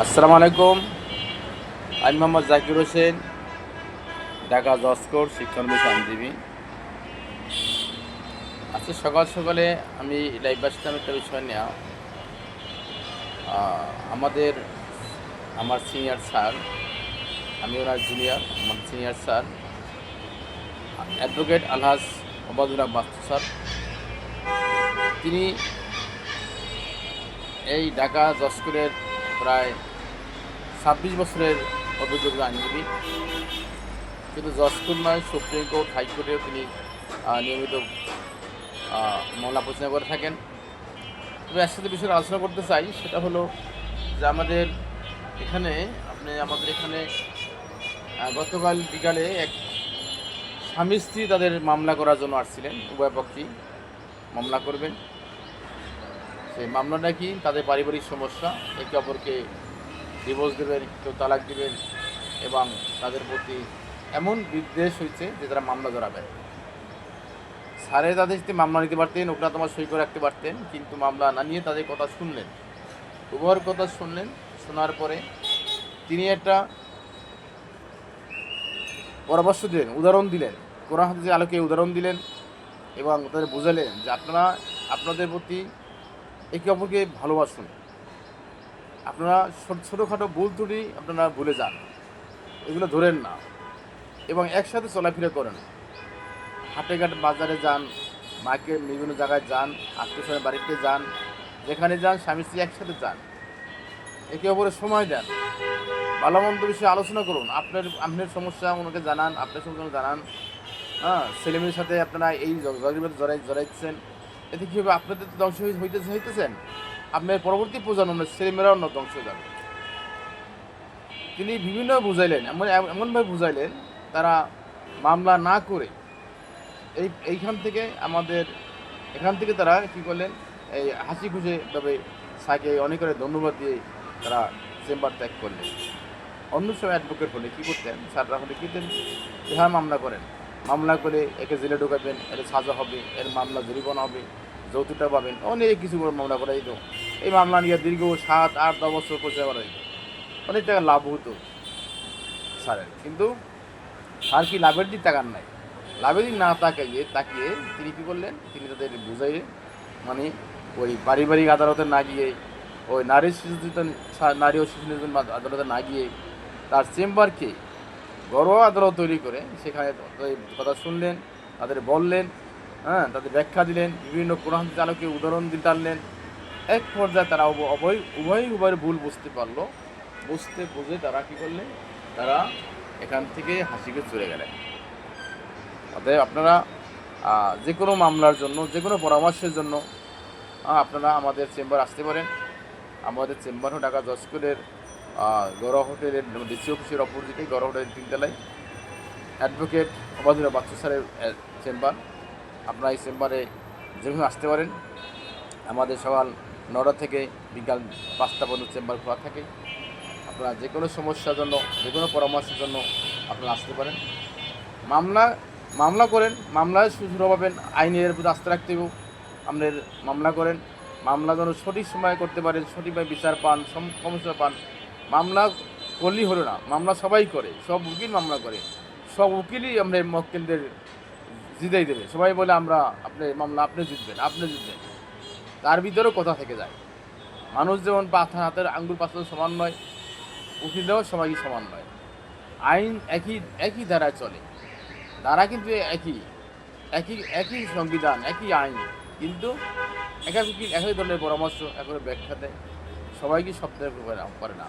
আসসালামু আলাইকুম। আমি মোহাম্মদ জাকির হোসেন, ঢাকা জজ কোর্ট শিক্ষানবিশ আইনজীবী। আজকে সকাল সকালে আমি লাইভ আসলাম একটা বিষয় নিয়ে। আমাদের আমার সিনিয়র স্যার, আমি ওনার জুনিয়র, আমার সিনিয়র স্যার অ্যাডভোকেট আলহাজ ওবায়দুল হক মাস্টার স্যার, তিনি এই ঢাকা জজ কোর্টের প্রায় 26 বছরের অভিজ্ঞ আইনজীবী। শুধু জজ কোর্ট নয়, সুপ্রিম কোর্ট, হাইকোর্টেও তিনি নিয়মিত মামলা পরিচালনা করে থাকেন। তবে একসাথে বিষয়ে আলোচনা করতে চাই, সেটা হলো যে আমাদের এখানে গতকাল বিকালে এক স্বামী স্ত্রী তাদের মামলা করার জন্য আসছিলেন। উভয় পক্ষই মামলা করবেন। সেই মামলাটা কি, তাদের পারিবারিক সমস্যা, একে অপরকে ডিভোর্স দেবেন, কেউ তালাক দেবেন, এবং তাদের প্রতি এমন বিদ্বেষ হয়েছে যে তারা মামলা জড়াবেন। স্যারে তাদের মামলা নিতে পারতেন, ওরা তোমার সই করে রাখতে পারতেন, কিন্তু মামলা না নিয়ে তাদের কথা শুনলেন, উভয়ের কথা শুনলেন। শোনার পরে তিনি একটা পরামর্শ দিলেন, উদাহরণ দিলেন, কোরআন হাদিসের আলোকে উদাহরণ দিলেন এবং তাদের বুঝালেন যে আপনারা আপনাদের প্রতি একে অপরকে ভালোবাসুন। আপনারা ছোটোখাটো ভুল ত্রুটি আপনারা ভুলে যান, এগুলো ধরেন না, এবং একসাথে চলাফেরা করেন। হাটে ঘাট বাজারে যান, মার্কেট বিভিন্ন জায়গায় যান, আত্মীয় বাড়িতে যান, যেখানে যান স্বামী স্ত্রী একসাথে যান, একে অপরের সময় দেন, ভালো মন্দ বিষয়ে আলোচনা করুন। আপনার সমস্যা ওনাকে জানান, আপনার সমস্যা জানান। ছেলেমেয়ের সাথে আপনারা এই জড়াইছেন, এতে কী হবে? আপনাদের তো ধ্বংস হইতেছেন, আপনার পরবর্তী প্রজন্মের ছেলেমেয়েরাও ধ্বংস হয়ে যাবে। তিনি বিভিন্ন বুঝাইলেন, এমনভাবে বুঝাইলেন তারা মামলা না করে এখান থেকে তারা কী করলেন, এই হাসি খুশিভাবে সাইকে অনেক করে ধন্যবাদ দিয়ে তারা চেম্বার ত্যাগ করলেন। অন্য সময় অ্যাডভোকেট হলে কী করতেন, স্যাররা হলে কী করতেন, হ্যাঁ মামলা করেন, মামলা করে একে জেলে ঢোকাবেন, এর সাজা হবে, এর মামলা জরিমানা হবে, যৌতুকটা পাবেন, অনেক কিছু করে মামলা করা যেত। এই মামলা নিয়ে দীর্ঘ 7, 8, 10 বছর পরিচালনা করা যেত, অনেক টাকা লাভ হতো স্যারের। কিন্তু স্যার কি লাভের দিক তাকান নাই, লাভের দিক না তাকিয়ে তিনি কী করলেন, তিনি তাদের বুঝাইলেন, মানে ওই পারিবারিক আদালতে না গিয়ে, ওই নারী ও শিশু নির্যাতন আদালতে না গিয়ে তার চেম্বারকে ঘরোয়া আদালত তৈরি করে সেখানে কথা শুনলেন, তাদের বললেন, তাদের ব্যাখ্যা দিলেন, বিভিন্ন কোরআন চালকে উদাহরণ দিয়ে টানলেন। এক পর্যায়ে তারা উভয়ের ভুল বুঝতে পারলো, বুঝে তারা কী করলেন, তারা এখান থেকে হাসিকে চলে গেলেন। অতএব আপনারা যে কোনো মামলার জন্য, যে কোনো পরামর্শের জন্য আপনারা আমাদের চেম্বার আসতে পারেন। আমাদের চেম্বার হল ঢাকা জজ কোর্টের গৌরব হোটেলের ডিসি অফিসের অপোজিটে, গৌরব হোটেলের 3 তলায় অ্যাডভোকেট ওবায়দুল হক মাস্টার স্যারের চেম্বার। আপনারা এই চেম্বারে যেভাবে আসতে পারেন। আমাদের সকাল 9টা থেকে বিকাল 5টা পর্যন্ত চেম্বার খোলা থাকে। আপনারা যে কোনো সমস্যার জন্য, যে কোনো পরামর্শের জন্য আপনারা আসতে পারেন। মামলা করেন, মামলায় শুরু পাবেন, আইনের প্রতি আস্থা রাখতে হবে। আপনার মামলা করেন, মামলা যেন সঠিক সময়ে করতে পারেন, সঠিকভাবে বিচার পান, সমস্যা পান। মামলা করলেই হলো না, মামলা সবাই করে, সব উকিল মামলা করে, সব উকিলই আমরা মক্কেলদের জিতাই দেবে। সবাই বলে আপনার মামলা আপনি জিতবেন। তার ভিতরেও কথা থেকে যায়। মানুষ যেমন হাতের আঙ্গুল পাথর সমান নয়, উকিলরাও সবাই সমান নয়। আইন একই ধারায় চলে, ধারা কিন্তু একই সংবিধান, একই আইন, কিন্তু একই ধরনের পরামর্শ, একই ব্যাখ্যা দেয়। সবাইকে সব পারে না।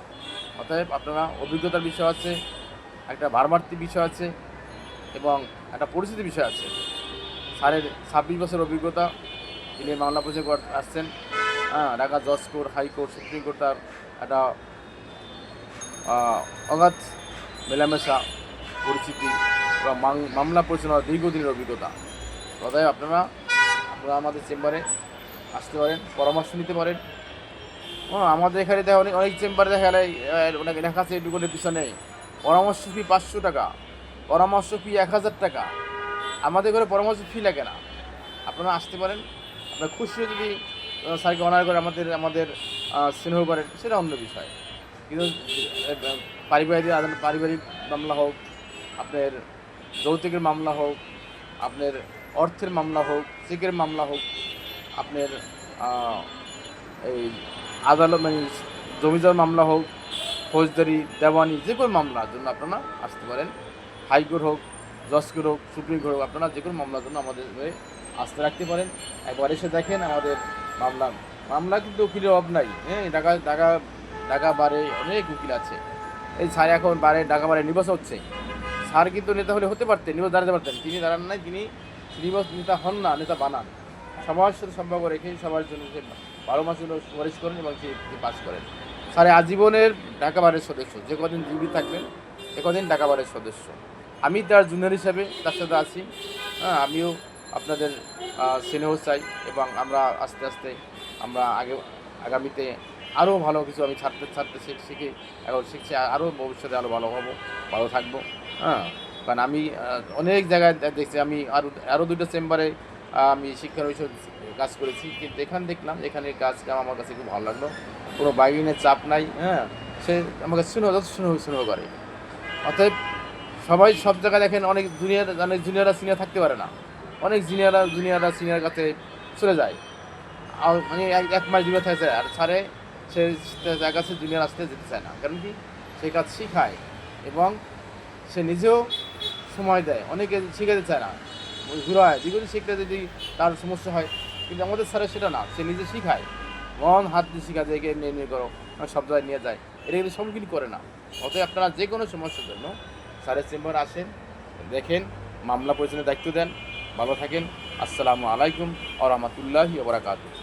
অতএব আপনারা অভিজ্ঞতার বিষয় আছে, একটা ভারমার্থী বিষয় আছে, এবং একটা পরিস্থিতির বিষয় আছে। স্যারের 26 বছর অভিজ্ঞতা, তিনি মামলা পরিচালনা আসছেন। ঢাকা জজ কোর্ট, হাইকোর্ট, সুপ্রিম কোর্ট, তার একটা অগাধ মেলামেশা পরিচিতি এবং মামলা পরিচালনার দীর্ঘদিনের অভিজ্ঞতা। অতএব আপনারা আমাদের চেম্বারে আসতে পারেন, পরামর্শ নিতে পারেন। আমাদের এখানে অনেক চেম্বারে দেখা গেলে অনেক লেখা আছে এডুকেটের পিছনে পরামর্শ ফি 500 টাকা, পরামর্শ ফি 1000 টাকা। আমাদের ঘরে পরামর্শ ফি লাগে না। আপনারা আসতে পারেন। আপনার খুশি যদি স্যারকে অনার করে আমাদের স্নেহ করেন, সেটা অন্য বিষয়। কিন্তু পারিবারিক মামলা হোক, আপনার যৌতুকের মামলা হোক, আপনার অর্থের মামলা হোক, চেকের মামলা হোক, আপনার এই আদালত মানে জমিজমার মামলা হোক, ফৌজদারি, দেওয়ানি, যে কোনো মামলার জন্য আপনারা আসতে পারেন। হাইকোর্ট হোক, জজ কোর্ট হোক, সুপ্রিম কোর্ট হোক, আপনারা যে কোনো মামলার জন্য আমাদের আসতে রাখতে পারেন। একবার এসে দেখেন আমাদের মামলা কিন্তু উকিলের অভাব নাই। হ্যাঁ, ঢাকা বারে অনেক উকিল আছে। এই স্যার এখন ঢাকা বারে নির্বাচন হচ্ছে, স্যার কিন্তু নেতা হলে হতে পারতেন, নির্বাচন দাঁড়াতে পারতেন, তিনি দাঁড়ান নাই। তিনি নির্বাচন নেতা হন না, নেতা বানান। সবার সাথে সম্পর্ক রেখে সবার জন্য সে 12 মাসের জন্য সুপারিশ করেন এবং সে পাস করেন। স্যার আজীবনের ঢাকা বারের সদস্য, যে কদিন জীবিত থাকবেন এ কদিন ঢাকা বারের সদস্য। আমি তার জুনিয়র হিসাবে তার সাথে আছি। হ্যাঁ, আমিও আপনাদের স্নেহ চাই এবং আমরা আস্তে আস্তে আমরা আগামীতে আরও ভালো কিছু আমি ছাড়তে শিখে এখন শিখছি, আরও ভবিষ্যতে আরও ভালো হবো, ভালো থাকবো। হ্যাঁ, কারণ আমি অনেক জায়গায় দেখছি, আমি আরও 2টা চেম্বারে আমি শিক্ষার বিষয়ে কাজ করেছি, কিন্তু দেখলাম এখানে কাজটা আমার কাছে খুব ভালো লাগলো। কোনো বাইরের চাপ নাই। হ্যাঁ, সে আমাকে শুনে করে। অতএব সবাই সব জায়গায় দেখেন, অনেক জুনিয়ররা সিনিয়র থাকতে পারে না, অনেক জুনিয়ররা সিনিয়র কাছে চলে যায়, আর মানে 1 মাস জুনিয়র থাকে আর ছাড়ে সে তার কাছে জুনিয়র আসতে যেতে চায় না। কারণ কি, সে কাজ শিখায় এবং সে নিজেও সময় দেয়, অনেকে শিখাতে চায় না, ঘুরায়, যেগুলো শিখতে যদি তার সমস্যা হয়। কিন্তু আমাদের স্যারের সেটা না, সে নিজে শিখায়, মন হাত দিয়ে শিখা যায়, নিয়ে করো, সব জায়গায় নিয়ে যায়, এটা কিন্তু সম্মুখীন করে না। অতএব আপনারা যে কোনো সমস্যার জন্য স্যারের চেম্বারে আসেন, দেখেন, মামলা পরিচালনার দায়িত্ব দেন। ভালো থাকেন। আসসালামু আলাইকুম ওয়া রাহমাতুল্লাহি ওয়া বারাকাতুহু।